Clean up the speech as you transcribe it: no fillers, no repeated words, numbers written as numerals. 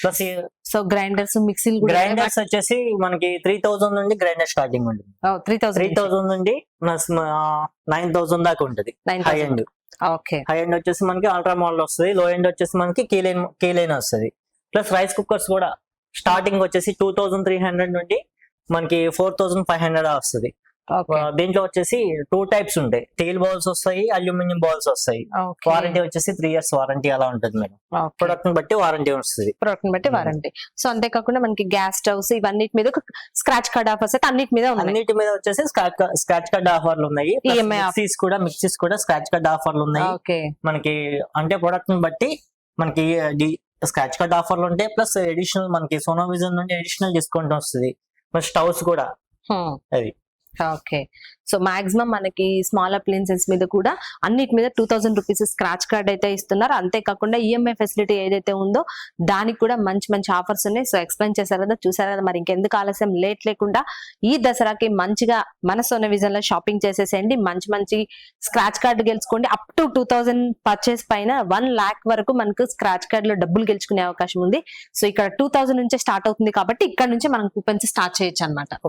Plus so grinders మిక్సీలు కూడా grinders వచ్చేసి మనకి 3000 నుండి గ్రైండర్ స్టార్టింగ్ ఉంటుంది. 3000 నుండి 9000 దాకా ఉంటుంది high end. Okay, high end వచ్చేసి మనకి అల్ట్రా మోడల్ వస్తుంది, లో ఎండ్ వచ్చేసి మనకి కీలైన్ వస్తుంది. ప్లస్ రైస్ కుక్కర్స్ కూడా స్టార్టింగ్ వచ్చేసి 2300 నుండి మనకి 4500 వస్తుంది. దీంట్లో వచ్చేసి 2 టైప్స్ ఉంటాయి, స్టీల్ బౌల్స్ వస్తాయి, అల్యూమినియం బౌల్స్ వస్తాయి. వారంటీ వచ్చేసి 3 years వారంటీ అలా ఉంటుంది మేడం. ప్రొడక్ట్ ని బట్టి వారంటీ వస్తుంది. ప్రొడక్ట్ ని బట్టి వారంటీ. సో అంతేకాకుండా మనకి గ్యాస్ స్టవ్స్ ఇవన్నిటి మీద స్క్రాచ్ కార్డ్ ఆఫర్స్ అయితే అన్నిటి మీద వచ్చేసి స్క్రాచ్ కార్డ్ ఆఫర్లు ఉన్నాయి. మిక్సీస్ కూడా స్క్రాచ్ కార్డ్ ఆఫర్లు ఉన్నాయి మనకి. అంటే ప్రొడక్ట్ ని బట్టి మనకి స్క్రాచ్ కార్డ్ ఆఫర్లు ఉంటాయి. ప్లస్ అడిషనల్ మనకి సోనోవిజన్ నుండి అడిషనల్ డిస్కౌంట్ వస్తుంది. ప్లస్ స్టవ్స్ కూడా అది. ఓకే, సో మాక్సిమం మనకి స్మాల్ అప్లయన్సెస్ మీద కూడా అన్నిటి మీద 2000 రూపీస్ స్క్రాచ్ కార్డ్ అయితే ఇస్తున్నారు. అంతేకాకుండా ఈఎంఐ ఫెసిలిటీ ఏదైతే ఉందో దానికి కూడా మంచి మంచి ఆఫర్స్ ఉన్నాయి. సో ఎక్స్ప్లెయిన్ చేశారు కదా, చూసారు కదా. మరి ఇంకెందుకు ఆలస్యం, లేట్ లేకుండా ఈ దసరాకి మంచిగా మన సోనోవిజన్ లో షాపింగ్ చేసేసేయండి. మంచి మంచి స్క్రాచ్ కార్డ్ గెలుచుకోండి. అప్ టు 2000 పర్చేస్ పైన 1 lakh వరకు మనకు స్క్రాచ్ కార్డ్ లో డబ్బులు గెలుచుకునే అవకాశం ఉంది. సో ఇక్కడ 2000 నుంచే స్టార్ట్ అవుతుంది కాబట్టి ఇక్కడ నుంచి మనం కూపన్స్ స్టార్ట్ చేయొచ్చు అనమాట.